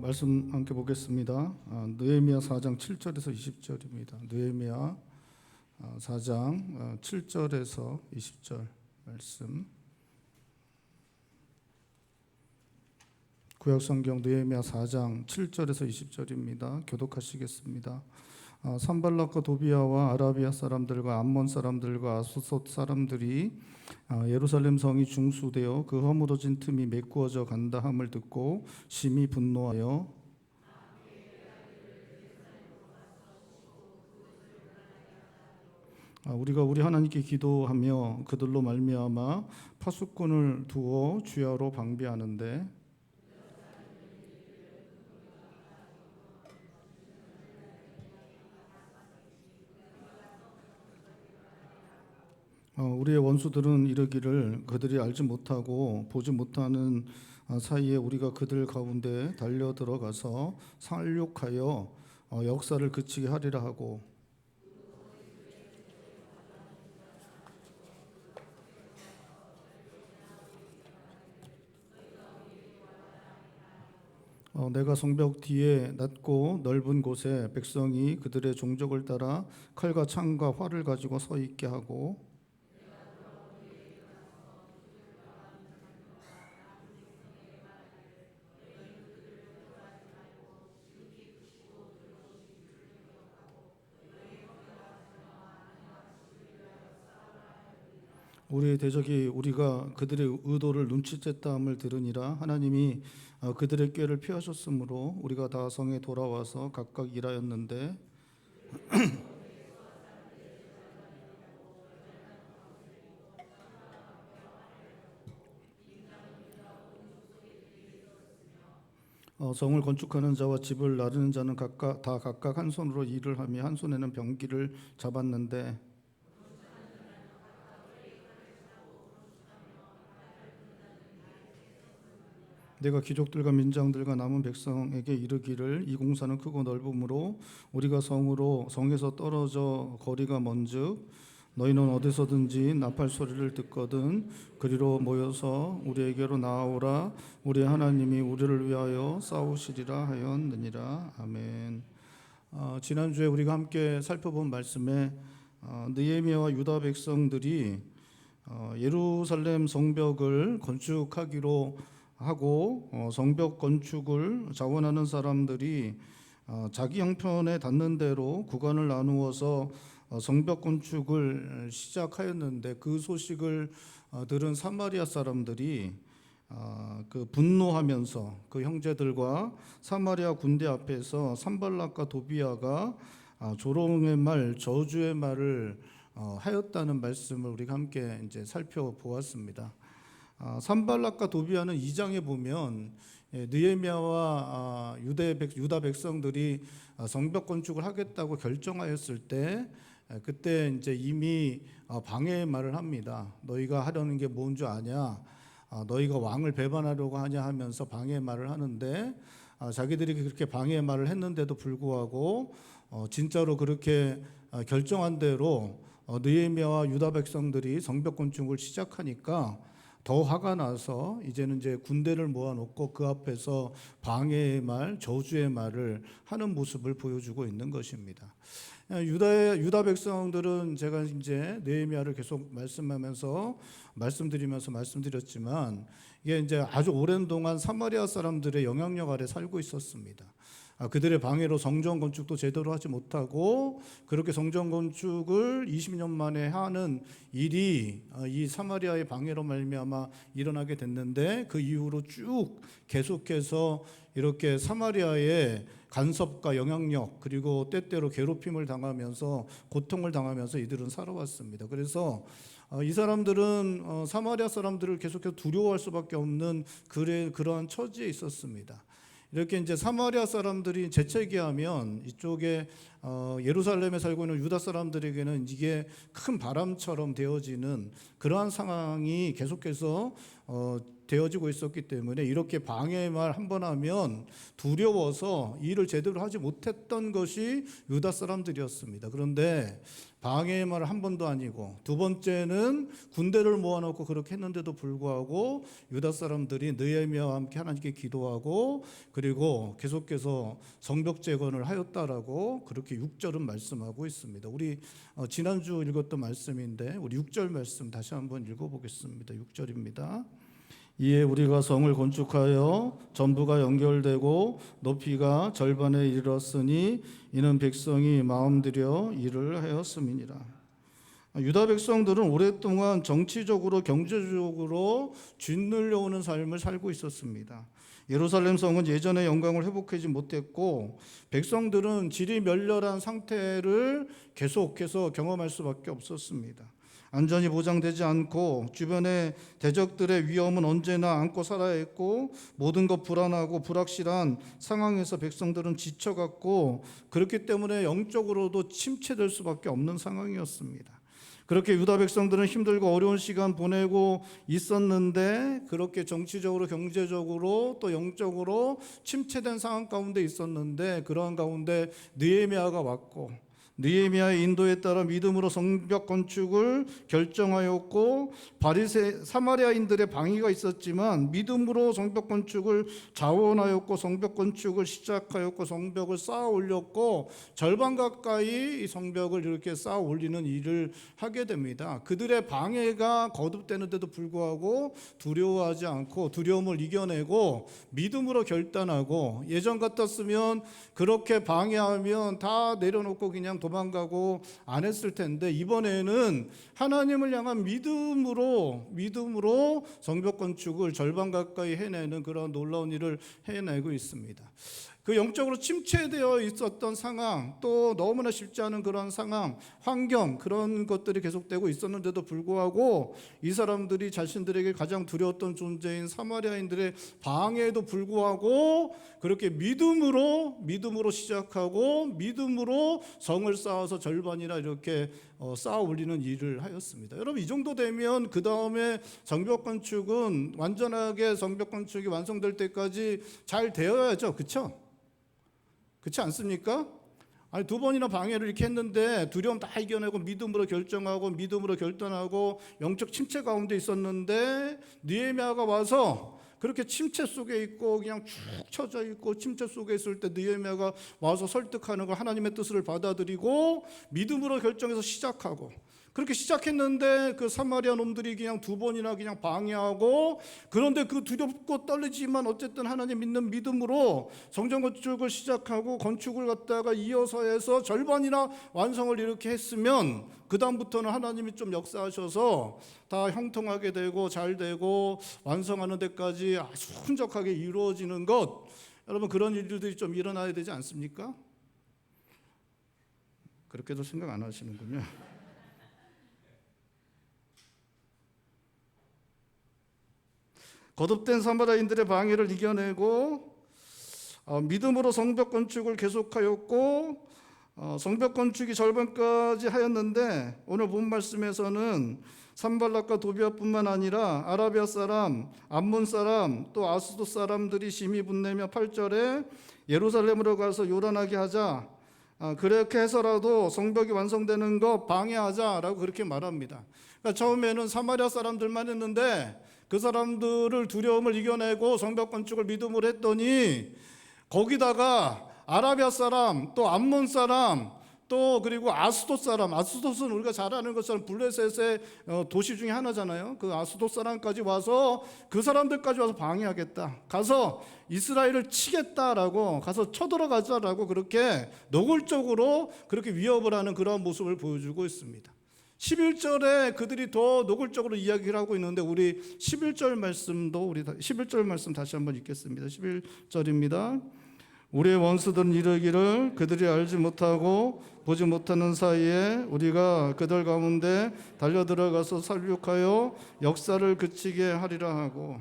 말씀 함께 보겠습니다. 느헤미야 4장 7절에서 20절입니다. 느헤미야 4장 7절에서 20절 말씀. 구약성경 느헤미야 4장 7절에서 20절입니다. 교독하시겠습니다. 산발락과 도비아와 아라비아 사람들과 암몬 사람들과 아수솥 사람들이 예루살렘 성이 중수되어 그 허물어진 틈이 메꾸어져 간다 함을 듣고 심히 분노하여 우리가 우리 하나님께 기도하며 그들로 말미암아 파수꾼을 두어 주야로 방비하는데 우리의 원수들은 이르기를 그들이 알지 못하고 보지 못하는 사이에 우리가 그들 가운데 달려 들어가서 살육하여 역사를 그치게 하리라 하고 내가 성벽 뒤에 낮고 넓은 곳에 백성이 그들의 종족을 따라 칼과 창과 활을 가지고 서 있게 하고 우리의 대적이 우리가 그들의 의도를 눈치챘다함을 들으니라. 하나님이 그들의 꾀를 피하셨으므로 우리가 다 성에 돌아와서 각각 일하였는데 성을 건축하는 자와 집을 나르는 자는 각각 한 손으로 일을 하며 한 손에는 병기를 잡았는데 내가 귀족들과 민장들과 남은 백성에게 이르기를 이 공사는 크고 넓음으로 우리가 성에서 떨어져 거리가 먼즉 너희는 어디서든지 나팔 소리를 듣거든 그리로 모여서 우리에게로 나아오라. 우리 하나님이 우리를 위하여 싸우시리라 하였느니라. 아멘. 지난주에 우리가 함께 살펴본 말씀에 느헤미야와 유다 백성들이 예루살렘 성벽을 건축하기로 하고 성벽 건축을 자원하는 사람들이 자기 형편에 닿는 대로 구간을 나누어서 성벽 건축을 시작하였는데 그 소식을 들은 사마리아 사람들이 그 분노하면서 그 형제들과 사마리아 군대 앞에서 산발락과 도비아가 조롱의 말, 저주의 말을 하였다는 말씀을 우리가 함께 이제 살펴보았습니다. 산발락과 도비아는 2장에 보면 느헤미야와 유다 백성들이 성벽 건축을 하겠다고 결정하였을 때 그때 이제 이미 방해의 말을 합니다. 너희가 하려는 게 뭔 줄 아냐? 너희가 왕을 배반하려고 하냐 하면서 방해의 말을 하는데 자기들이 그렇게 방해의 말을 했는데도 불구하고 진짜로 그렇게 결정한 대로 느헤미야와 유다 백성들이 성벽 건축을 시작하니까 더 화가 나서 이제는 이제 군대를 모아놓고 그 앞에서 방해의 말, 저주의 말을 하는 모습을 보여주고 있는 것입니다. 유다 백성들은 제가 이제 느헤미야를 계속 말씀드렸지만 이게 이제 아주 오랜 동안 사마리아 사람들의 영향력 아래 살고 있었습니다. 그들의 방해로 성전 건축도 제대로 하지 못하고 그렇게 성전 건축을 20년 만에 하는 일이 이 사마리아의 방해로 말미암아 일어나게 됐는데 그 이후로 쭉 계속해서 이렇게 사마리아의 간섭과 영향력 그리고 때때로 괴롭힘을 당하면서 고통을 당하면서 이들은 살아왔습니다. 그래서 이 사람들은 사마리아 사람들을 계속해서 두려워할 수밖에 없는 그러한 처지에 있었습니다. 이렇게 이제 사마리아 사람들이 재채기하면 이쪽에 예루살렘에 살고 있는 유다 사람들에게는 이게 큰 바람처럼 되어지는 그러한 상황이 계속해서 되어지고 있었기 때문에 이렇게 방해의 말 한 번 하면 두려워서 일을 제대로 하지 못했던 것이 유다 사람들이었습니다. 그런데 방해의 말 한 번도 아니고 두 번째는 군대를 모아놓고 그렇게 했는데도 불구하고 유다 사람들이 느헤미야와 함께 하나님께 기도하고 그리고 계속해서 성벽 재건을 하였다라고 그렇게 6절은 말씀하고 있습니다. 우리 지난주 읽었던 말씀인데 우리 6절 말씀 다시 한번 읽어보겠습니다. 6절입니다. 이에 우리가 성을 건축하여 전부가 연결되고 높이가 절반에 이르렀으니 이는 백성이 마음들여 일을 하였음이니라. 유다 백성들은 오랫동안 정치적으로 경제적으로 짓눌려오는 삶을 살고 있었습니다. 예루살렘 성은 예전의 영광을 회복하지 못했고 백성들은 질이 멸렬한 상태를 계속해서 경험할 수밖에 없었습니다. 안전이 보장되지 않고 주변의 대적들의 위험은 언제나 안고 살아야 했고 모든 것 불안하고 불확실한 상황에서 백성들은 지쳐갔고 그렇기 때문에 영적으로도 침체될 수밖에 없는 상황이었습니다. 그렇게 유다 백성들은 힘들고 어려운 시간 보내고 있었는데 그렇게 정치적으로 경제적으로 또 영적으로 침체된 상황 가운데 있었는데 그러한 가운데 느헤미야가 왔고 느헤미야의 인도에 따라 믿음으로 성벽 건축을 결정하였고 사마리아인들의 방해가 있었지만 믿음으로 성벽 건축을 자원하였고 성벽 건축을 시작하였고 성벽을 쌓아 올렸고 절반 가까이 이 성벽을 이렇게 쌓아 올리는 일을 하게 됩니다. 그들의 방해가 거듭되는데도 불구하고 두려워하지 않고 두려움을 이겨내고 믿음으로 결단하고 예전 같았으면 그렇게 방해하면 다 내려놓고 그냥 도망가고 안 했을 텐데 이번에는 하나님을 향한 믿음으로 성벽 건축을 절반 가까이 해내는 그런 놀라운 일을 해내고 있습니다. 그 영적으로 침체되어 있었던 상황 또 너무나 쉽지 않은 그런 상황 환경 그런 것들이 계속되고 있었는데도 불구하고 이 사람들이 자신들에게 가장 두려웠던 존재인 사마리아인들의 방해에도 불구하고 그렇게 믿음으로 시작하고 믿음으로 성을 쌓아서 절반이나 이렇게 쌓아 올리는 일을 하였습니다. 여러분 이 정도 되면 그 다음에 성벽 건축은 완전하게 성벽 건축이 완성될 때까지 잘 되어야죠. 그렇지 않습니까? 아니 두 번이나 방해를 이렇게 했는데 두려움 다 이겨내고 믿음으로 결정하고 믿음으로 결단하고 영적 침체 가운데 있었는데 느헤미야가 와서 그렇게 침체 속에 있고 그냥 축 처져 있고 침체 속에 있을 때 느헤미야가 와서 설득하는 거 하나님의 뜻을 받아들이고 믿음으로 결정해서 시작하고 그렇게 시작했는데 그 사마리아 놈들이 그냥 두 번이나 그냥 방해하고 그런데 그 두렵고 떨리지만 어쨌든 하나님 믿는 믿음으로 성전 건축을 시작하고 건축을 갖다가 이어서 해서 절반이나 완성을 이렇게 했으면 그 다음부터는 하나님이 좀 역사하셔서 다 형통하게 되고 잘 되고 완성하는 데까지 아주 순적하게 이루어지는 것 여러분 그런 일들이 좀 일어나야 되지 않습니까? 그렇게도 생각 안 하시는군요. 거듭된 사마리아인들의 방해를 이겨내고 믿음으로 성벽 건축을 계속하였고 성벽 건축이 절반까지 하였는데 오늘 본 말씀에서는 산발락과 도비아뿐만 아니라 아라비아 사람, 암몬 사람, 또 아스돗 사람들이 심히 분내며 8절에 예루살렘으로 가서 요란하게 하자 그렇게 해서라도 성벽이 완성되는 것 방해하자라고 그렇게 말합니다. 그러니까 처음에는 사마리아 사람들만 했는데 그 사람들을 두려움을 이겨내고 성벽 건축을 믿음으로 했더니 거기다가 아라비아 사람 또 암몬 사람 또 그리고 아스돗 사람 아스돗은 우리가 잘 아는 것처럼 블레셋의 도시 중에 하나잖아요. 그 아스돗 사람까지 와서 그 사람들까지 와서 방해하겠다 가서 이스라엘을 치겠다라고 가서 쳐들어가자라고 그렇게 노골적으로 그렇게 위협을 하는 그런 모습을 보여주고 있습니다. 11절에 그들이 더 노골적으로 이야기를 하고 있는데 우리 11절 말씀 다시 한번 읽겠습니다. 11절입니다. 우리의 원수들은 이르기를 그들이 알지 못하고 보지 못하는 사이에 우리가 그들 가운데 달려들어가서 살육하여 역사를 그치게 하리라 하고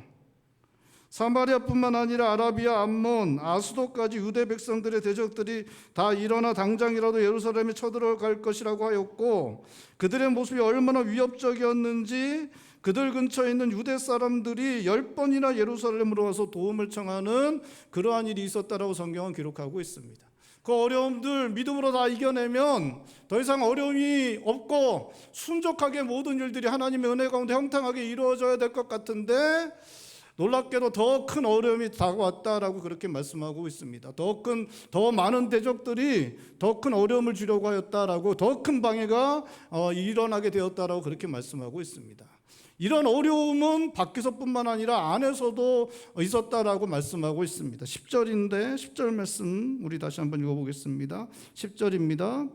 사마리아뿐만 아니라 아라비아, 암몬, 아수도까지 유대 백성들의 대적들이 다 일어나 당장이라도 예루살렘에 쳐들어갈 것이라고 하였고, 그들의 모습이 얼마나 위협적이었는지 그들 근처에 있는 유대 사람들이 10번이나 예루살렘으로 와서 도움을 청하는 그러한 일이 있었다라고 성경은 기록하고 있습니다. 그 어려움들 믿음으로 다 이겨내면 더 이상 어려움이 없고 순적하게 모든 일들이 하나님의 은혜 가운데 형통하게 이루어져야 될 것 같은데, 놀랍게도 더 큰 어려움이 다가왔다라고 그렇게 말씀하고 있습니다. 더 많은 대적들이 더 큰 어려움을 주려고 하였다라고, 더 큰 방해가 일어나게 되었다라고 그렇게 말씀하고 있습니다. 이런 어려움은 밖에서뿐만 아니라 안에서도 있었다라고 말씀하고 있습니다. 10절인데 10절 말씀 우리 다시 한번 읽어보겠습니다. 10절입니다.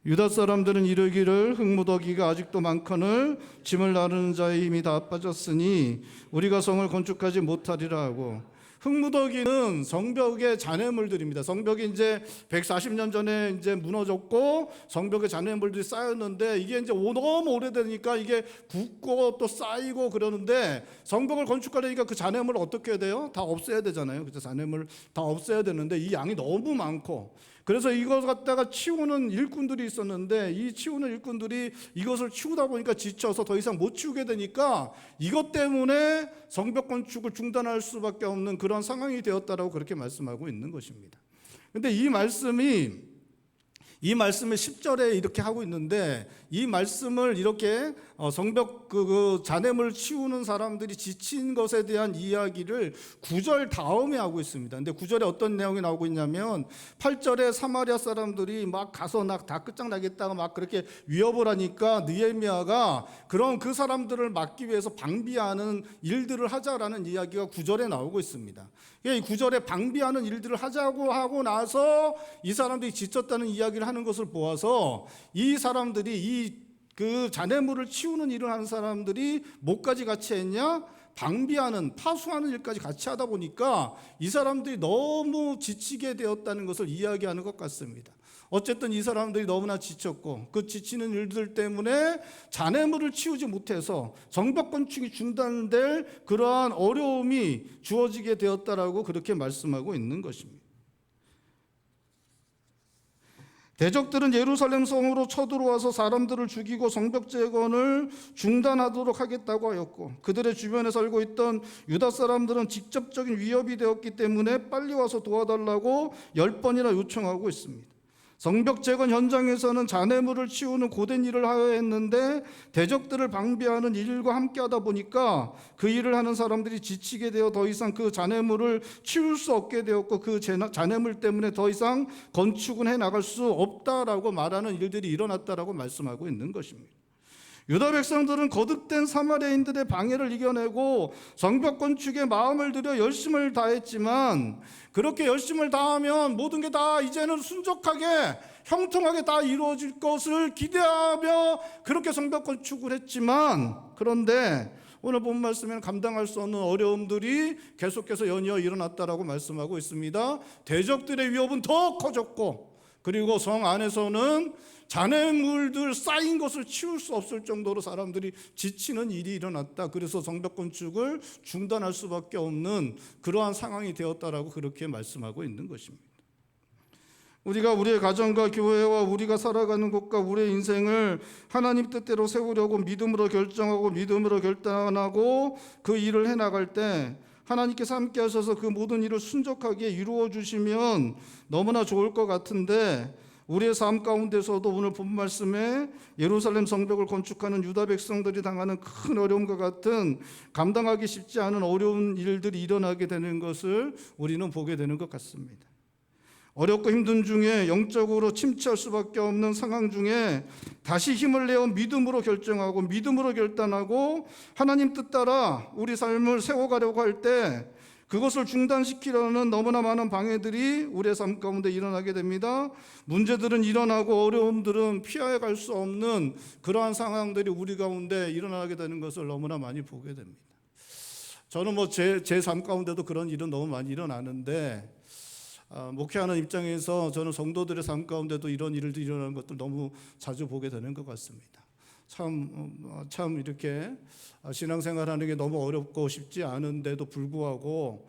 유다 사람들은 이르기를 흙무더기가 아직도 많거늘 짐을 나르는 자의 힘이 다 빠졌으니 우리가 성을 건축하지 못하리라 하고, 흙무더기는 성벽의 잔해물들입니다. 성벽이 이제 140년 전에 이제 무너졌고 성벽에 잔해물들이 쌓였는데, 이게 이제 너무 오래되니까 이게 굳고 또 쌓이고 그러는데, 성벽을 건축하려니까 그 잔해물을 어떻게 해야 돼요? 다 없애야 되잖아요. 그래서 잔해물 다 없애야 되는데 이 양이 너무 많고, 그래서 이걸 갖다가 치우는 일꾼들이 있었는데, 이 치우는 일꾼들이 이것을 치우다 보니까 지쳐서 더 이상 못 치우게 되니까 이것 때문에 성벽 건축을 중단할 수밖에 없는 그런 상황이 되었다라고 그렇게 말씀하고 있는 것입니다. 그런데 이 말씀이 10절에 이렇게 하고 있는데, 이 말씀을 이렇게 성벽 그 잔해물 치우는 사람들이 지친 것에 대한 이야기를 9절 다음에 하고 있습니다. 근데 9절에 어떤 내용이 나오고 있냐면, 8절에 사마리아 사람들이 막 가서 다 끝장나겠다고 막 그렇게 위협을 하니까 느헤미야가 그런 그 사람들을 막기 위해서 방비하는 일들을 하자라는 이야기가 9절에 나오고 있습니다. 이 9절에 방비하는 일들을 하자고 하고 나서 이 사람들이 지쳤다는 이야기를 하는 것을 보아서, 이 사람들이 그 잔해물을 치우는 일을 하는 사람들이 뭐까지 같이 했냐? 방비하는, 파수하는 일까지 같이 하다 보니까 이 사람들이 너무 지치게 되었다는 것을 이야기하는 것 같습니다. 어쨌든 이 사람들이 너무나 지쳤고, 그 지치는 일들 때문에 잔해물을 치우지 못해서 성벽 건축이 중단될 그러한 어려움이 주어지게 되었다라고 그렇게 말씀하고 있는 것입니다. 대적들은 예루살렘 성으로 쳐들어와서 사람들을 죽이고 성벽 재건을 중단하도록 하겠다고 하였고, 그들의 주변에 살고 있던 유다 사람들은 직접적인 위협이 되었기 때문에 빨리 와서 도와달라고 10번이나 요청하고 있습니다. 성벽 재건 현장에서는 잔해물을 치우는 고된 일을 하여야 했는데, 대적들을 방비하는 일과 함께 하다 보니까 그 일을 하는 사람들이 지치게 되어 더 이상 그 잔해물을 치울 수 없게 되었고, 그 잔해물 때문에 더 이상 건축은 해나갈 수 없다라고 말하는 일들이 일어났다라고 말씀하고 있는 것입니다. 유다 백성들은 거듭된 사마리아인들의 방해를 이겨내고 성벽 건축에 마음을 들여 열심을 다했지만, 그렇게 열심을 다하면 모든 게 다 이제는 순적하게 형통하게 다 이루어질 것을 기대하며 그렇게 성벽 건축을 했지만, 그런데 오늘 본 말씀에는 감당할 수 없는 어려움들이 계속해서 연이어 일어났다라고 말씀하고 있습니다. 대적들의 위협은 더 커졌고, 그리고 성 안에서는 잔해물들 쌓인 것을 치울 수 없을 정도로 사람들이 지치는 일이 일어났다. 그래서 성벽 건축을 중단할 수밖에 없는 그러한 상황이 되었다라고 그렇게 말씀하고 있는 것입니다. 우리가 우리의 가정과 교회와 우리가 살아가는 곳과 우리의 인생을 하나님 뜻대로 세우려고 믿음으로 결정하고 믿음으로 결단하고 그 일을 해나갈 때, 하나님께서 함께 하셔서 그 모든 일을 순적하게 이루어 주시면 너무나 좋을 것 같은데, 우리의 삶 가운데서도 오늘 본 말씀에 예루살렘 성벽을 건축하는 유다 백성들이 당하는 큰 어려움과 같은 감당하기 쉽지 않은 어려운 일들이 일어나게 되는 것을 우리는 보게 되는 것 같습니다. 어렵고 힘든 중에 영적으로 침체할 수밖에 없는 상황 중에 다시 힘을 내어 믿음으로 결정하고 믿음으로 결단하고 하나님 뜻 따라 우리 삶을 세워가려고 할 때, 그것을 중단시키려는 너무나 많은 방해들이 우리의 삶 가운데 일어나게 됩니다. 문제들은 일어나고 어려움들은 피해갈 수 없는 그러한 상황들이 우리 가운데 일어나게 되는 것을 너무나 많이 보게 됩니다. 저는 제 삶 가운데도 그런 일은 너무 많이 일어나는데, 목회하는 입장에서 저는 성도들의 삶 가운데도 이런 일들이 일어나는 것들 너무 자주 보게 되는 것 같습니다. 참 이렇게 신앙생활하는 게 너무 어렵고 쉽지 않은데도 불구하고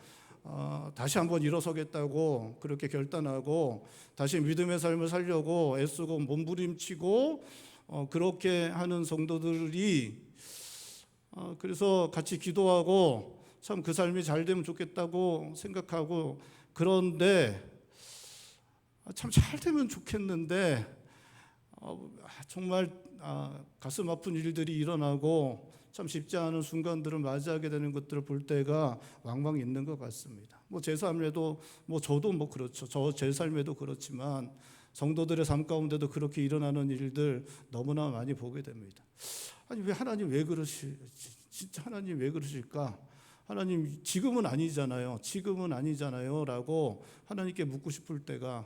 다시 한번 일어서겠다고 그렇게 결단하고 다시 믿음의 삶을 살려고 애쓰고 몸부림치고 그렇게 하는 성도들이 그래서 같이 기도하고 참 그 삶이 잘 되면 좋겠다고 생각하고, 그런데 참 잘 되면 좋겠는데 정말 가슴 아픈 일들이 일어나고 참 쉽지 않은 순간들을 맞이하게 되는 것들을 볼 때가 왕왕 있는 것 같습니다. 제 삶에도 저도 그렇죠. 제 삶에도 그렇지만 성도들의 삶 가운데도 그렇게 일어나는 일들 너무나 많이 보게 됩니다. 아니 왜 하나님 왜 진짜 하나님 왜 그러실까? 하나님 지금은 아니잖아요 라고 하나님께 묻고 싶을 때가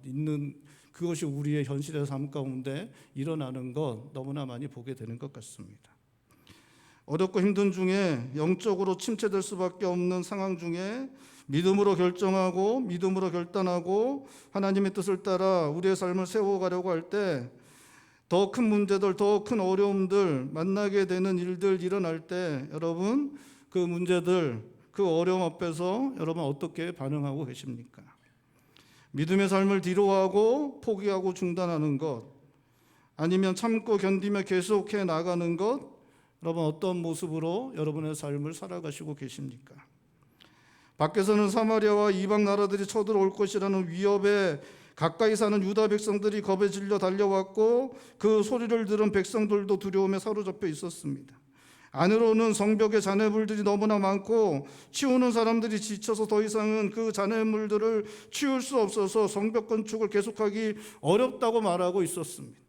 있는, 그것이 우리의 현실의 삶 가운데 일어나는 것 너무나 많이 보게 되는 것 같습니다. 어렵고 힘든 중에 영적으로 침체될 수밖에 없는 상황 중에 믿음으로 결정하고 믿음으로 결단하고 하나님의 뜻을 따라 우리의 삶을 세워가려고 할 때 더 큰 문제들, 더 큰 어려움들 만나게 되는 일들 일어날 때 여러분 그 문제들, 그 어려움 앞에서 여러분 어떻게 반응하고 계십니까? 믿음의 삶을 뒤로하고 포기하고 중단하는 것, 아니면 참고 견디며 계속해 나가는 것, 여러분 어떤 모습으로 여러분의 삶을 살아가시고 계십니까? 밖에서는 사마리아와 이방 나라들이 쳐들어올 것이라는 위협에 가까이 사는 유다 백성들이 겁에 질려 달려왔고 그 소리를 들은 백성들도 두려움에 사로잡혀 있었습니다. 안으로는 성벽에 잔해물들이 너무나 많고 치우는 사람들이 지쳐서 더 이상은 그 잔해물들을 치울 수 없어서 성벽 건축을 계속하기 어렵다고 말하고 있었습니다.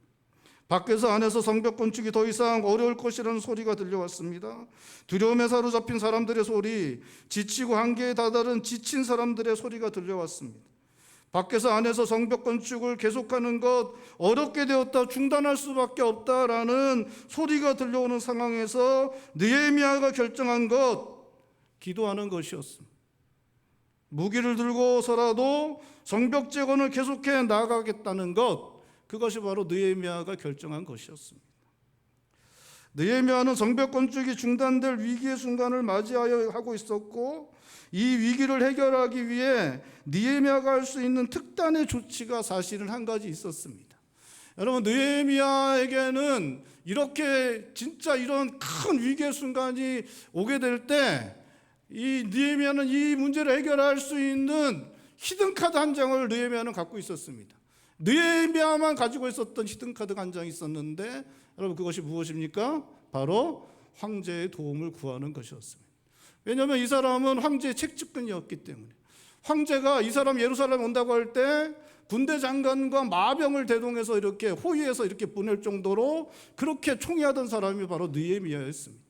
밖에서 안에서 성벽 건축이 더 이상 어려울 것이라는 소리가 들려왔습니다. 두려움에 사로잡힌 사람들의 소리, 지치고 한계에 다다른 지친 사람들의 소리가 들려왔습니다. 밖에서 안에서 성벽 건축을 계속하는 것 어렵게 되었다, 중단할 수밖에 없다라는 소리가 들려오는 상황에서 느헤미야가 결정한 것, 기도하는 것이었습니다. 무기를 들고서라도 성벽 재건을 계속해 나가겠다는 것, 그것이 바로 느헤미야가 결정한 것이었습니다. 느헤미야는 성벽 건축이 중단될 위기의 순간을 맞이하여 하고 있었고 이 위기를 해결하기 위해 느헤미야가 할 수 있는 특단의 조치가 사실은 한 가지 있었습니다. 여러분 느헤미야에게는 이렇게 진짜 이런 큰 위기의 순간이 오게 될 때 이 느헤미야는 이 문제를 해결할 수 있는 히든카드 한 장을 느헤미야는 갖고 있었습니다. 느헤미야만 가지고 있었던 히든카드 한 장이 있었는데 여러분 그것이 무엇입니까? 바로 황제의 도움을 구하는 것이었습니다. 왜냐하면 이 사람은 황제의 책직근이었기 때문에, 황제가 이 사람 예루살렘 온다고 할 때 군대 장관과 마병을 대동해서 이렇게 호위해서 이렇게 보낼 정도로 그렇게 총애하던 사람이 바로 느헤미야였습니다.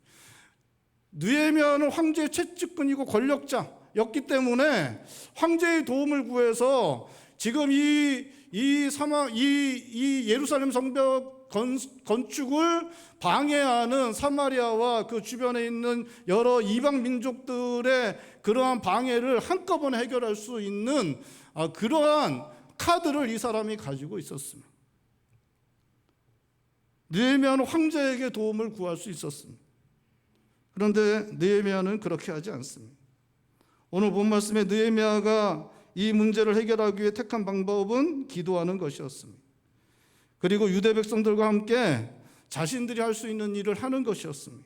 느헤미야는 황제의 책직근이고 권력자였기 때문에 황제의 도움을 구해서 지금 이 예루살렘 성벽 건축을 방해하는 사마리아와 그 주변에 있는 여러 이방 민족들의 그러한 방해를 한꺼번에 해결할 수 있는 그러한 카드를 이 사람이 가지고 있었습니다. 느헤미야는 황제에게 도움을 구할 수 있었습니다. 그런데 느헤미야는 그렇게 하지 않습니다. 오늘 본 말씀에 느헤미야가 이 문제를 해결하기 위해 택한 방법은 기도하는 것이었습니다. 그리고 유대 백성들과 함께 자신들이 할 수 있는 일을 하는 것이었습니다.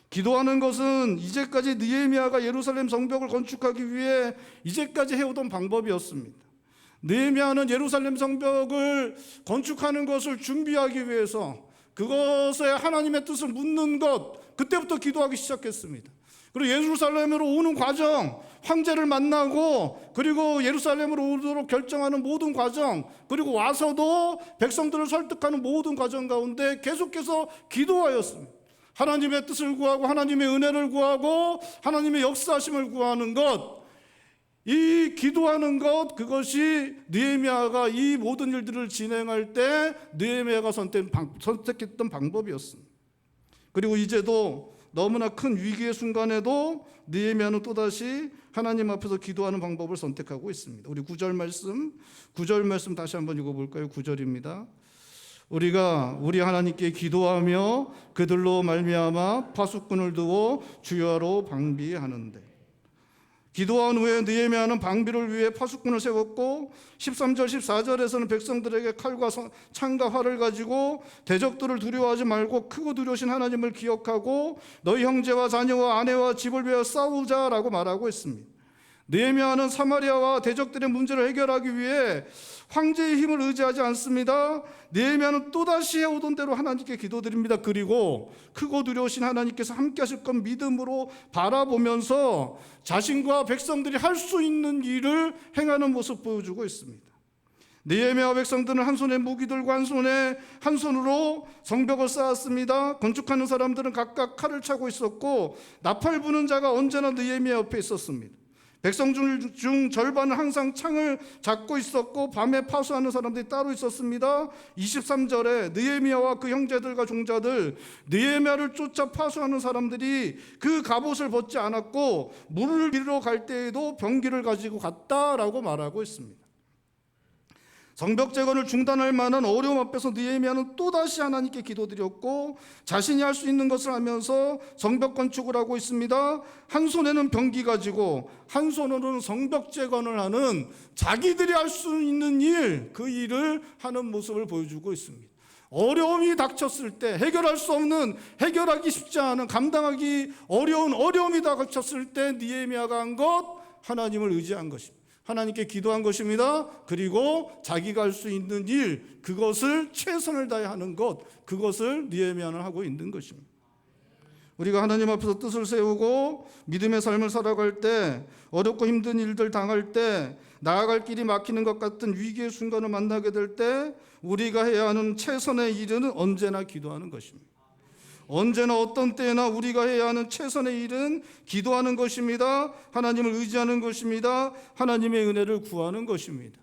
기도하는 것은 이제까지 느헤미야가 예루살렘 성벽을 건축하기 위해 이제까지 해오던 방법이었습니다. 느헤미야는 예루살렘 성벽을 건축하는 것을 준비하기 위해서 그것에 하나님의 뜻을 묻는 것, 그때부터 기도하기 시작했습니다. 그리고 예루살렘으로 오는 과정, 황제를 만나고 그리고 예루살렘으로 오도록 결정하는 모든 과정, 그리고 와서도 백성들을 설득하는 모든 과정 가운데 계속해서 기도하였습니다. 하나님의 뜻을 구하고 하나님의 은혜를 구하고 하나님의 역사하심을 구하는 것, 이 기도하는 것, 그것이 느헤미야가 이 모든 일들을 진행할 때 느헤미야가 선택했던 방법이었습니다. 그리고 이제도 너무나 큰 위기의 순간에도 느헤미야는 또다시 하나님 앞에서 기도하는 방법을 선택하고 있습니다. 우리 9절 말씀 다시 한번 읽어볼까요? 9절입니다. 우리가 우리 하나님께 기도하며 그들로 말미암아 파수꾼을 두어 주야로 방비하는데, 기도한 후에 느헤미야는 방비를 위해 파수꾼을 세웠고 13절 14절에서는 백성들에게 칼과 창과 활을 가지고 대적들을 두려워하지 말고 크고 두려우신 하나님을 기억하고 너희 형제와 자녀와 아내와 집을 위하여 싸우자라고 말하고 있습니다. 느헤미야는 사마리아와 대적들의 문제를 해결하기 위해 황제의 힘을 의지하지 않습니다. 느헤미야는 또다시 해오던 대로 하나님께 기도드립니다. 그리고 크고 두려우신 하나님께서 함께 하실 것 믿음으로 바라보면서 자신과 백성들이 할 수 있는 일을 행하는 모습 보여주고 있습니다. 느헤미야와 백성들은 한 손에 무기 들고 한 손으로 성벽을 쌓았습니다. 건축하는 사람들은 각각 칼을 차고 있었고 나팔 부는 자가 언제나 느헤미야 옆에 있었습니다. 백성 중 절반은 항상 창을 잡고 있었고 밤에 파수하는 사람들이 따로 있었습니다. 23절에 느헤미야와 그 형제들과 종자들, 느헤미야를 쫓아 파수하는 사람들이 그 갑옷을 벗지 않았고 물을 빌러 갈 때에도 병기를 가지고 갔다라고 말하고 있습니다. 성벽 재건을 중단할 만한 어려움 앞에서 느헤미야는 또다시 하나님께 기도드렸고 자신이 할 수 있는 것을 하면서 성벽 건축을 하고 있습니다. 한 손에는 병기 가지고 한 손으로는 성벽 재건을 하는 자기들이 할 수 있는 일, 그 일을 하는 모습을 보여주고 있습니다. 어려움이 닥쳤을 때 해결할 수 없는, 해결하기 쉽지 않은, 감당하기 어려운 어려움이 닥쳤을 때 느헤미야가 한 것, 하나님을 의지한 것입니다. 하나님께 기도한 것입니다. 그리고 자기가 할 수 있는 일, 그것을 최선을 다해 하는 것, 그것을 느헤미야는 하고 있는 것입니다. 우리가 하나님 앞에서 뜻을 세우고 믿음의 삶을 살아갈 때, 어렵고 힘든 일들 당할 때, 나아갈 길이 막히는 것 같은 위기의 순간을 만나게 될 때 우리가 해야 하는 최선의 일은 언제나 기도하는 것입니다. 언제나 어떤 때나 우리가 해야 하는 최선의 일은 기도하는 것입니다. 하나님을 의지하는 것입니다. 하나님의 은혜를 구하는 것입니다.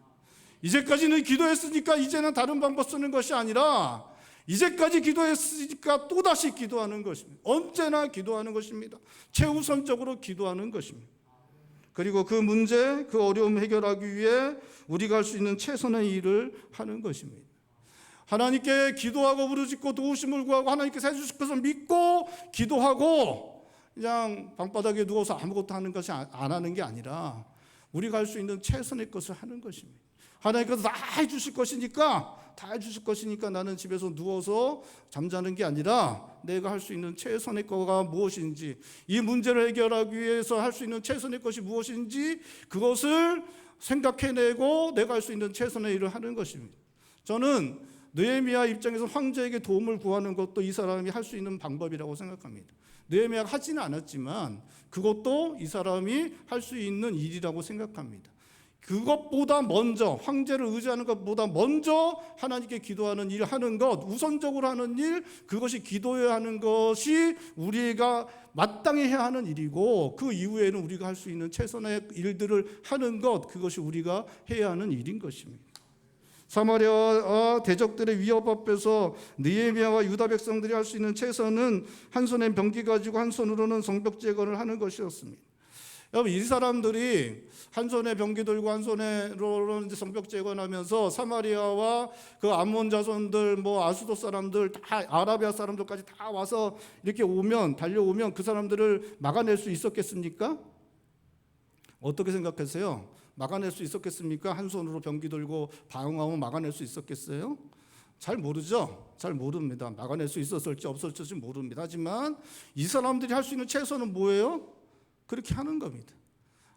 이제까지는 기도했으니까 이제는 다른 방법 쓰는 것이 아니라 이제까지 기도했으니까 또다시 기도하는 것입니다. 언제나 기도하는 것입니다. 최우선적으로 기도하는 것입니다. 그리고 그 문제, 그 어려움 해결하기 위해 우리가 할 수 있는 최선의 일을 하는 것입니다. 하나님께 기도하고 부르짖고 도우심을 구하고 하나님께서 해주실 것을 믿고 기도하고 그냥 방바닥에 누워서 아무것도 하는 것이 안 하는 게 아니라 우리가 할 수 있는 최선의 것을 하는 것입니다. 하나님께서 다 해주실 것이니까 나는 집에서 누워서 잠자는 게 아니라 내가 할 수 있는 최선의 거가 무엇인지, 이 문제를 해결하기 위해서 할 수 있는 최선의 것이 무엇인지 그것을 생각해내고 내가 할 수 있는 최선의 일을 하는 것입니다. 저는 느헤미야 입장에서 황제에게 도움을 구하는 것도 이 사람이 할 수 있는 방법이라고 생각합니다. 느헤미야가 하지는 않았지만 그것도 이 사람이 할 수 있는 일이라고 생각합니다. 그것보다 먼저, 황제를 의지하는 것보다 먼저 하나님께 기도하는 일 하는 것, 우선적으로 하는 일, 그것이 기도해야 하는 것이 우리가 마땅히 해야 하는 일이고, 그 이후에는 우리가 할 수 있는 최선의 일들을 하는 것, 그것이 우리가 해야 하는 일인 것입니다. 사마리아와 대적들의 위협 앞에서 느헤미야와 유다 백성들이 할 수 있는 최선은 한 손에 병기 가지고 한 손으로는 성벽 재건을 하는 것이었습니다. 여러분, 이 사람들이 한 손에 병기 들고 한 손으로는 성벽 재건하면서 사마리아와 그 암몬 자손들, 아수도 사람들, 다 아라비아 사람들까지 다 와서 이렇게 달려오면 그 사람들을 막아낼 수 있었겠습니까? 어떻게 생각하세요? 막아낼 수 있었겠습니까? 한 손으로 병기 들고 방어하면 막아낼 수 있었겠어요? 잘 모르죠. 잘 모릅니다. 막아낼 수 있었을지 없었을지 모릅니다. 하지만 이 사람들이 할 수 있는 최선은 뭐예요? 그렇게 하는 겁니다.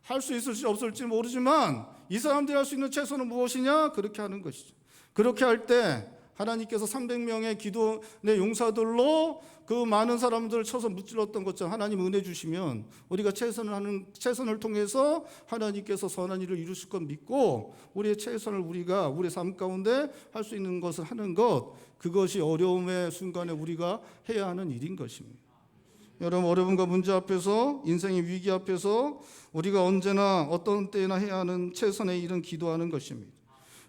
할 수 있을지 없을지 모르지만 이 사람들이 할 수 있는 최선은 무엇이냐? 그렇게 하는 것이죠. 그렇게 할 때 하나님께서 300명의 기도의 용사들로 그 많은 사람들을 쳐서 무찔렀던 것처럼 하나님 은혜 주시면 우리가 최선을 통해서 하나님께서 선한 일을 이루실 것 믿고 우리의 최선을 우리가 우리의 삶 가운데 할 수 있는 것을 하는 것, 그것이 어려움의 순간에 우리가 해야 하는 일인 것입니다. 여러분, 어려움과 문제 앞에서, 인생의 위기 앞에서 우리가 언제나 어떤 때나 해야 하는 최선의 일은 기도하는 것입니다.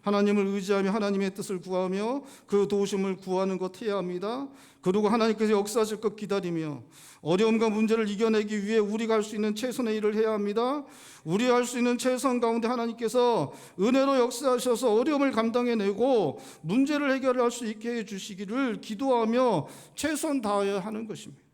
하나님을 의지하며 하나님의 뜻을 구하며 그 도우심을 구하는 것 해야 합니다. 그리고 하나님께서 역사하실 것 기다리며 어려움과 문제를 이겨내기 위해 우리가 할 수 있는 최선의 일을 해야 합니다. 우리가 할 수 있는 최선 가운데 하나님께서 은혜로 역사하셔서 어려움을 감당해내고 문제를 해결할 수 있게 해주시기를 기도하며 최선 다해야 하는 것입니다.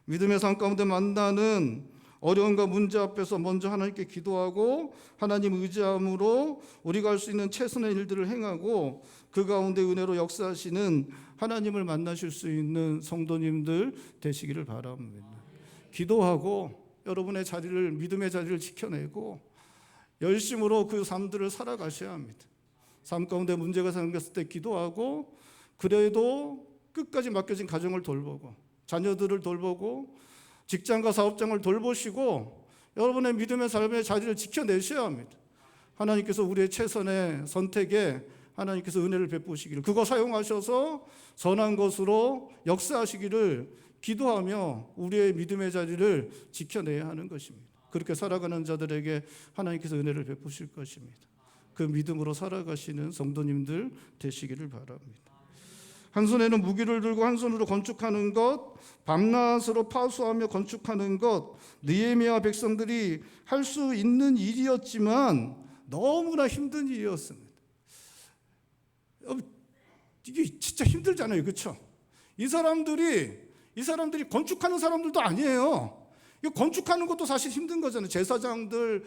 믿음의 삶 가운데 만나는 어려움과 문제 앞에서 먼저 하나님께 기도하고 하나님 의지함으로 우리가 할 수 있는 최선의 일들을 행하고 그 가운데 은혜로 역사하시는 하나님을 만나실 수 있는 성도님들 되시기를 바랍니다. 기도하고 여러분의 자리를, 믿음의 자리를 지켜내고 열심으로 그 삶들을 살아가셔야 합니다. 삶 가운데 문제가 생겼을 때 기도하고 그래도 끝까지 맡겨진 가정을 돌보고 자녀들을 돌보고 직장과 사업장을 돌보시고 여러분의 믿음의 삶의 자리를 지켜내셔야 합니다. 하나님께서 우리의 최선의 선택에 하나님께서 은혜를 베푸시기를, 그거 사용하셔서 선한 것으로 역사하시기를 기도하며 우리의 믿음의 자리를 지켜내야 하는 것입니다. 그렇게 살아가는 자들에게 하나님께서 은혜를 베푸실 것입니다. 그 믿음으로 살아가시는 성도님들 되시기를 바랍니다. 한 손에는 무기를 들고 한 손으로 건축하는 것, 밤낮으로 파수하며 건축하는 것, 느헤미야 백성들이 할 수 있는 일이었지만 너무나 힘든 일이었습니다. 이게 진짜 힘들잖아요, 그렇죠? 이 사람들이 건축하는 사람들도 아니에요. 이 건축하는 것도 사실 힘든 거잖아요. 제사장들,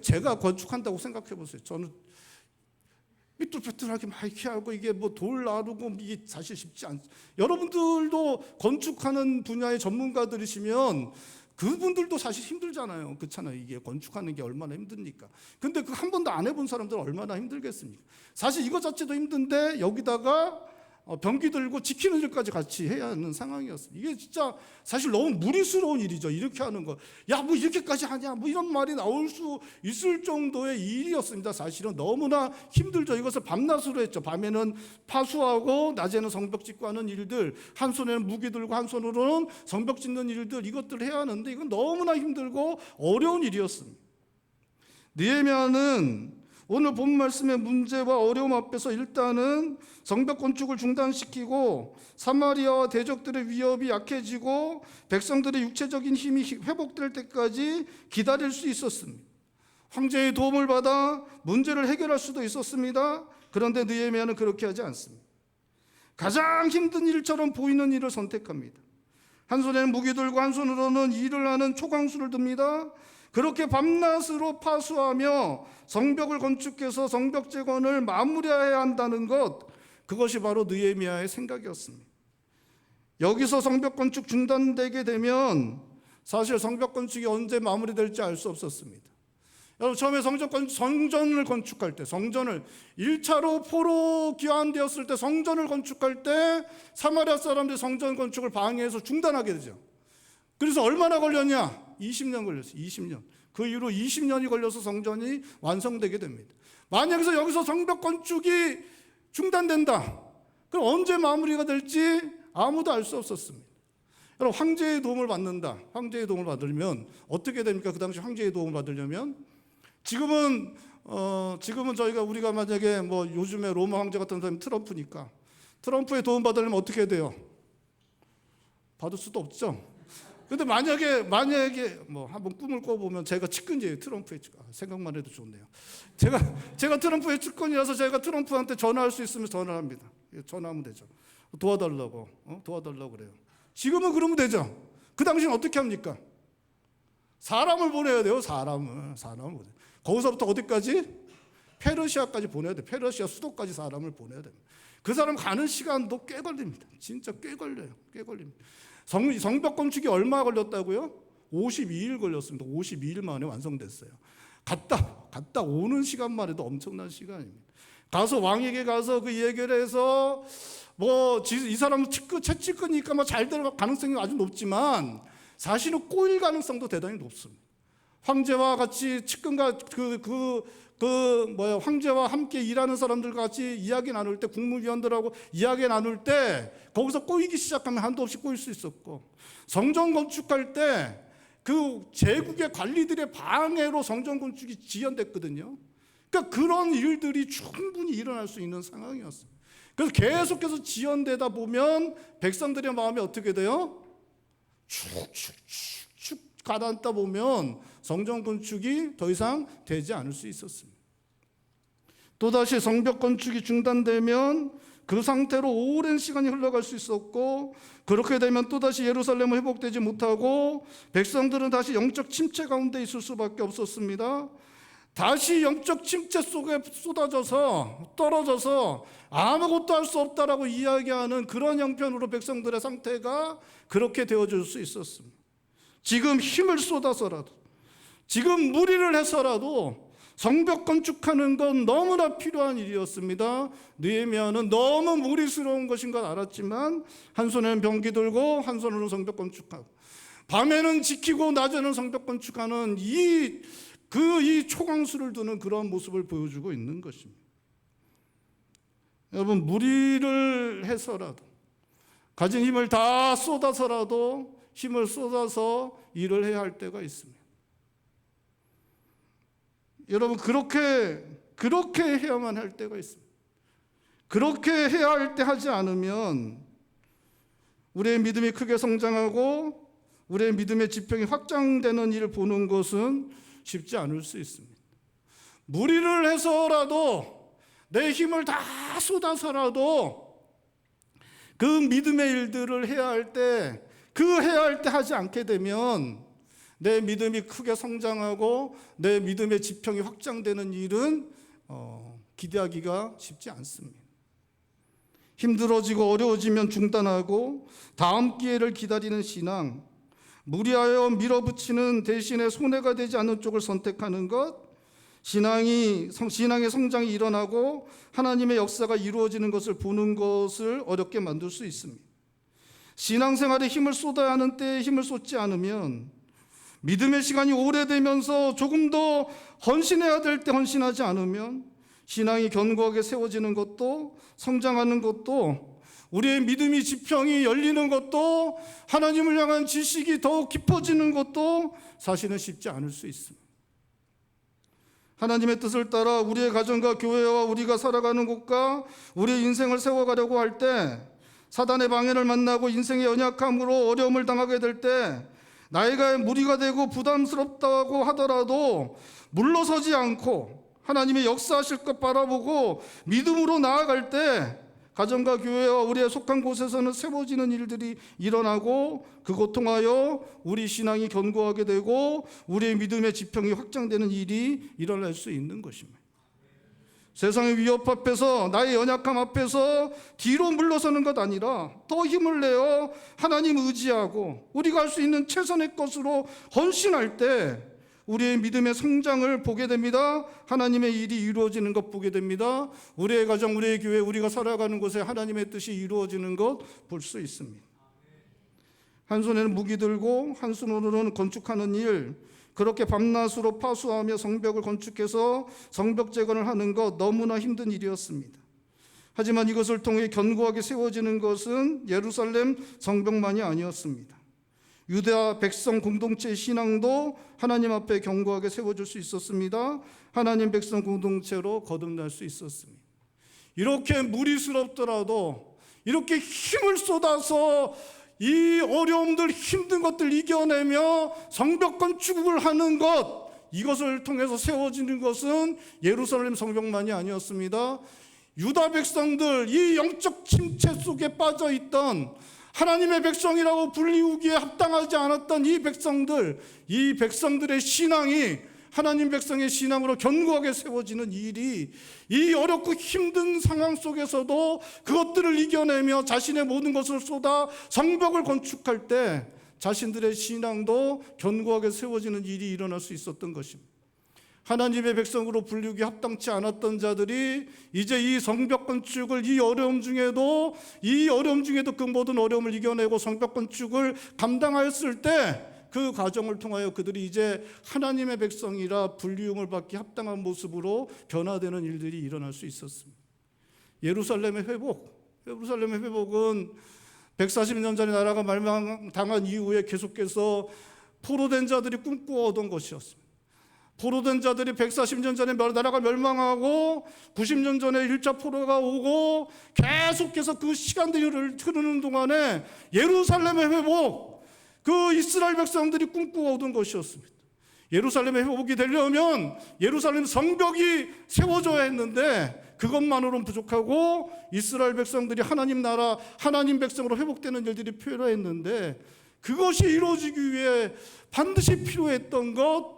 제가 건축한다고 생각해 보세요. 저는 삐뚤빼뚤하게 막 이렇게 하고 이게 뭐 돌 나르고 이게 사실 쉽지 않죠. 여러분들도 건축하는 분야의 전문가들이시면 그분들도 사실 힘들잖아요. 그렇잖아요. 이게 건축하는 게 얼마나 힘듭니까? 근데 그 한 번도 안 해본 사람들은 얼마나 힘들겠습니까? 사실 이거 자체도 힘든데 여기다가 병기 들고 지키는 일까지 같이 해야 하는 상황이었어요. 이게 진짜 사실 너무 무리스러운 일이죠. 이렇게 하는 거. 야, 뭐 이렇게까지 하냐? 뭐 이런 말이 나올 수 있을 정도의 일이었습니다. 사실은 너무나 힘들죠. 이것을 밤낮으로 했죠. 밤에는 파수하고 낮에는 성벽 짓고 하는 일들, 한 손에는 무기 들고 한 손으로는 성벽 짓는 일들, 이것들을 해야 하는데 이건 너무나 힘들고 어려운 일이었습니다. 느헤미야는 오늘 본 말씀의 문제와 어려움 앞에서 일단은 성벽 건축을 중단시키고 사마리아와 대적들의 위협이 약해지고 백성들의 육체적인 힘이 회복될 때까지 기다릴 수 있었습니다. 황제의 도움을 받아 문제를 해결할 수도 있었습니다. 그런데 느헤미야는 그렇게 하지 않습니다. 가장 힘든 일처럼 보이는 일을 선택합니다. 한 손에는 무기 들고 한 손으로는 일을 하는 초강수를 듭니다. 그렇게 밤낮으로 파수하며 성벽을 건축해서 성벽 재건을 마무리해야 한다는 것, 그것이 바로 느헤미야의 생각이었습니다. 여기서 성벽 건축 중단되게 되면 사실 성벽 건축이 언제 마무리될지 알 수 없었습니다. 여러분, 처음에 성전을 건축할 때, 성전을 1차로 포로 귀환되었을 때 성전을 건축할 때 사마리아 사람들이 성전 건축을 방해해서 중단하게 되죠. 그래서 얼마나 걸렸냐? 20년 걸렸어요. 20년. 그 이후로 20년이 걸려서 성전이 완성되게 됩니다. 만약에 여기서 성벽 건축이 중단된다. 그럼 언제 마무리가 될지 아무도 알 수 없었습니다. 여러분, 황제의 도움을 받는다. 황제의 도움을 받으려면 어떻게 됩니까? 그 당시 황제의 도움을 받으려면 지금은 우리가 만약에 뭐 요즘에 로마 황제 같은 사람이 트럼프니까 트럼프의 도움 받으려면 어떻게 해야 돼요? 받을 수도 없죠. 근데 만약에 뭐 한번 꿈을 꿔보면 제가 측근이에요. 트럼프의 측근. 생각만 해도 좋네요. 제가 트럼프의 측근이라서 제가 트럼프한테 전화할 수 있으면 전화를 합니다. 전화하면 되죠. 도와달라고 그래요. 지금은 그러면 되죠. 그 당시는 어떻게 합니까? 사람을 보내야 돼요. 사람을 보내요. 거기서부터 어디까지? 페르시아까지 보내야 돼요. 페르시아 수도까지 사람을 보내야 됩니다. 그 사람 가는 시간도 꽤 걸립니다. 진짜 꽤 걸려요. 꽤 걸립니다. 성벽 건축이 얼마 걸렸다고요? 52일 걸렸습니다. 52일 만에 완성됐어요. 갔다 오는 시간만 해도 엄청난 시간입니다. 가서 왕에게 가서 그 얘기를 해서 뭐 이 사람은 채찍으니까 뭐 잘 될 가능성이 아주 높지만 사실은 꼬일 가능성도 대단히 높습니다. 황제와 같이 측근과 황제와 함께 일하는 사람들 같이 이야기 나눌 때, 국무위원들하고 이야기 나눌 때 거기서 꼬이기 시작하면 한도 없이 꼬일 수 있었고, 성전 건축할 때 그 제국의 관리들의 방해로 성전 건축이 지연됐거든요. 그러니까 그런 일들이 충분히 일어날 수 있는 상황이었어요. 그래서 계속해서 지연되다 보면 백성들의 마음이 어떻게 돼요? 축축축축 가다앉다 보면 성전 건축이 더 이상 되지 않을 수 있었습니다. 또다시 성벽 건축이 중단되면 그 상태로 오랜 시간이 흘러갈 수 있었고, 그렇게 되면 또다시 예루살렘은 회복되지 못하고 백성들은 다시 영적 침체 가운데 있을 수밖에 없었습니다. 다시 영적 침체 속에 쏟아져서 떨어져서 아무것도 할 수 없다라고 이야기하는 그런 형편으로 백성들의 상태가 그렇게 되어질 수 있었습니다. 지금 힘을 쏟아서라도, 지금 무리를 해서라도 성벽 건축하는 건 너무나 필요한 일이었습니다. 느헤미야는 너무 무리스러운 것인 걸 알았지만 한 손에는 병기 들고 한 손으로는 성벽 건축하고, 밤에는 지키고 낮에는 성벽 건축하는 이 초강수를 두는 그런 모습을 보여주고 있는 것입니다. 여러분, 무리를 해서라도, 가진 힘을 다 쏟아서라도 힘을 쏟아서 일을 해야 할 때가 있습니다. 여러분, 그렇게 해야만 할 때가 있습니다. 그렇게 해야 할 때 하지 않으면 우리의 믿음이 크게 성장하고 우리의 믿음의 지평이 확장되는 일을 보는 것은 쉽지 않을 수 있습니다. 무리를 해서라도, 내 힘을 다 쏟아서라도 그 믿음의 일들을 해야 할 때, 해야 할 때 하지 않게 되면 내 믿음이 크게 성장하고 내 믿음의 지평이 확장되는 일은 기대하기가 쉽지 않습니다. 힘들어지고 어려워지면 중단하고 다음 기회를 기다리는 신앙, 무리하여 밀어붙이는 대신에 손해가 되지 않는 쪽을 선택하는 것, 신앙의 성장이 일어나고 하나님의 역사가 이루어지는 것을 보는 것을 어렵게 만들 수 있습니다. 신앙생활에 힘을 쏟아야 하는 때에 힘을 쏟지 않으면, 믿음의 시간이 오래되면서 조금 더 헌신해야 될 때 헌신하지 않으면, 신앙이 견고하게 세워지는 것도, 성장하는 것도, 우리의 믿음이 지평이 열리는 것도, 하나님을 향한 지식이 더욱 깊어지는 것도 사실은 쉽지 않을 수 있습니다. 하나님의 뜻을 따라 우리의 가정과 교회와 우리가 살아가는 곳과 우리의 인생을 세워가려고 할 때, 사단의 방해를 만나고 인생의 연약함으로 어려움을 당하게 될 때, 나이가 무리가 되고 부담스럽다고 하더라도 물러서지 않고 하나님의 역사하실 것 바라보고 믿음으로 나아갈 때, 가정과 교회와 우리의 속한 곳에서는 세워지는 일들이 일어나고, 그것 통하여 우리 신앙이 견고하게 되고 우리의 믿음의 지평이 확장되는 일이 일어날 수 있는 것입니다. 세상의 위협 앞에서, 나의 연약함 앞에서 뒤로 물러서는 것 아니라 더 힘을 내어 하나님 의지하고 우리가 할 수 있는 최선의 것으로 헌신할 때 우리의 믿음의 성장을 보게 됩니다. 하나님의 일이 이루어지는 것 보게 됩니다. 우리의 가정, 우리의 교회, 우리가 살아가는 곳에 하나님의 뜻이 이루어지는 것 볼 수 있습니다. 한 손에는 무기 들고 한 손으로는 건축하는 일, 그렇게 밤낮으로 파수하며 성벽을 건축해서 성벽 재건을 하는 것, 너무나 힘든 일이었습니다. 하지만 이것을 통해 견고하게 세워지는 것은 예루살렘 성벽만이 아니었습니다. 유대와 백성 공동체의 신앙도 하나님 앞에 견고하게 세워질 수 있었습니다. 하나님 백성 공동체로 거듭날 수 있었습니다. 이렇게 무리스럽더라도, 이렇게 힘을 쏟아서 이 어려움들, 힘든 것들 이겨내며 성벽 건축을 하는 것, 이것을 통해서 세워지는 것은 예루살렘 성벽만이 아니었습니다. 유다 백성들, 이 영적 침체 속에 빠져 있던, 하나님의 백성이라고 불리우기에 합당하지 않았던 이 백성들의 신앙이 하나님 백성의 신앙으로 견고하게 세워지는 일이, 이 어렵고 힘든 상황 속에서도 그것들을 이겨내며 자신의 모든 것을 쏟아 성벽을 건축할 때 자신들의 신앙도 견고하게 세워지는 일이 일어날 수 있었던 것입니다. 하나님의 백성으로 불리우기 합당치 않았던 자들이 이제 이 성벽 건축을, 이 어려움 중에도 그 모든 어려움을 이겨내고 성벽 건축을 감당하였을 때, 그 과정을 통하여 그들이 이제 하나님의 백성이라 불리움을 받기 합당한 모습으로 변화되는 일들이 일어날 수 있었습니다. 예루살렘의 회복은 140년 전에 나라가 멸망당한 이후에 계속해서 포로된 자들이 꿈꾸어오던 것이었습니다. 포로된 자들이 140년 전에 나라가 멸망하고 90년 전에 1차 포로가 오고 계속해서 그 시간들이 흐르는 동안에 예루살렘의 회복, 그 이스라엘 백성들이 꿈꾸어오던 것이었습니다. 예루살렘의 회복이 되려면 예루살렘 성벽이 세워져야 했는데 그것만으로는 부족하고 이스라엘 백성들이 하나님 나라, 하나님 백성으로 회복되는 일들이 필요했는데 그것이 이루어지기 위해 반드시 필요했던 것,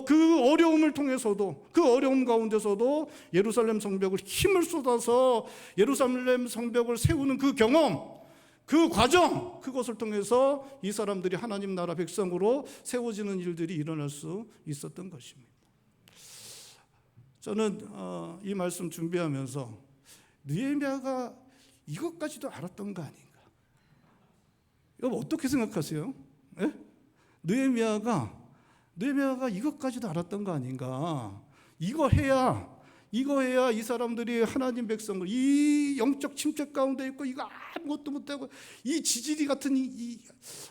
그 어려움을 통해서도, 그 어려움 가운데서도 예루살렘 성벽을 힘을 쏟아서 예루살렘 성벽을 세우는 그 경험, 그 과정, 그것을 통해서 이 사람들이 하나님 나라 백성으로 세워지는 일들이 일어날 수 있었던 것입니다. 저는 이 말씀 준비하면서 느헤미야가 이것까지도 알았던 거 아닌가? 여러분 어떻게 생각하세요? 예? 느헤미야가 이것까지도 알았던 거 아닌가? 이거 해야 이 사람들이 하나님 백성을 이 영적 침체 가운데 있고 이거 아무것도 못하고 이 지지리 같은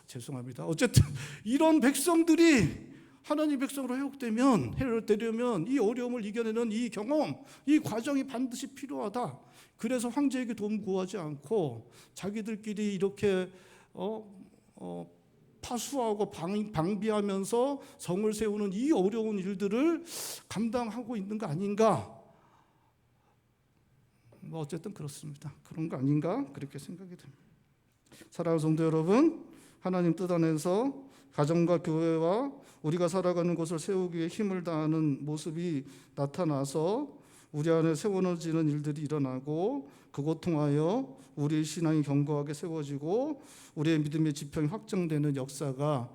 죄송합니다. 어쨌든 이런 백성들이 하나님 백성으로 회복되려면 이 어려움을 이겨내는 이 경험, 이 과정이 반드시 필요하다. 그래서 황제에게 도움 구하지 않고 자기들끼리 이렇게 파수하고 방비하면서 성을 세우는 이 어려운 일들을 감당하고 있는 거 아닌가? 어쨌든 그렇습니다. 그런 거 아닌가? 그렇게 생각이 됩니다. 사랑하는 성도 여러분, 하나님 뜻 안에서 가정과 교회와 우리가 살아가는 곳을 세우기 위해 힘을 다하는 모습이 나타나서 우리 안에 세워지는 일들이 일어나고 그것 통하여 우리의 신앙이 견고하게 세워지고 우리의 믿음의 지평이 확정되는 역사가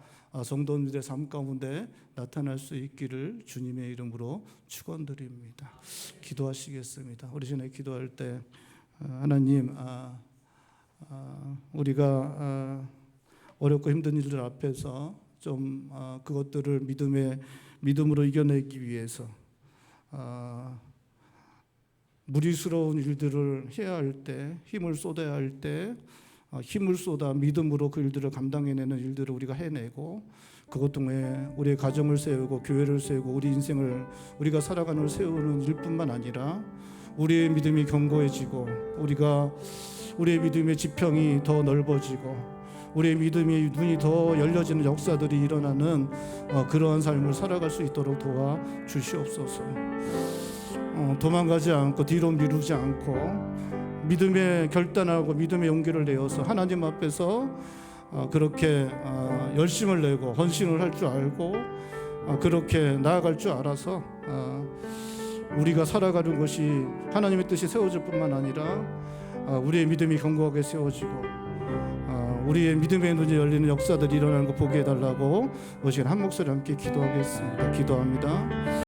성도님들의 삶 가운데 나타날 수 있기를 주님의 이름으로 축원드립니다. 기도하시겠습니다. 우리 전에 기도할 때 하나님, 우리가 어렵고 힘든 일들 앞에서 좀 그것들을 믿음으로 이겨내기 위해서 무리스러운 일들을 해야 할 때, 힘을 쏟아야 할 때 힘을 쏟아 믿음으로 그 일들을 감당해내는 일들을 우리가 해내고 그것 통해 우리의 가정을 세우고 교회를 세우고 우리 인생을 우리가 살아가는 걸 세우는 일뿐만 아니라 우리의 믿음이 견고해지고 우리의 믿음의 지평이 더 넓어지고 우리의 믿음의 눈이 더 열려지는 역사들이 일어나는 그러한 삶을 살아갈 수 있도록 도와주시옵소서. 도망가지 않고 뒤로 미루지 않고 믿음의 결단하고 믿음의 용기를 내어서 하나님 앞에서 그렇게 열심을 내고 헌신을 할 줄 알고 그렇게 나아갈 줄 알아서 우리가 살아가는 것이 하나님의 뜻이 세워질 뿐만 아니라 우리의 믿음이 견고하게 세워지고 우리의 믿음의 눈이 열리는 역사들이 일어나는 거 보게 해달라고 오신 한 목소리 함께 기도하겠습니다. 기도합니다.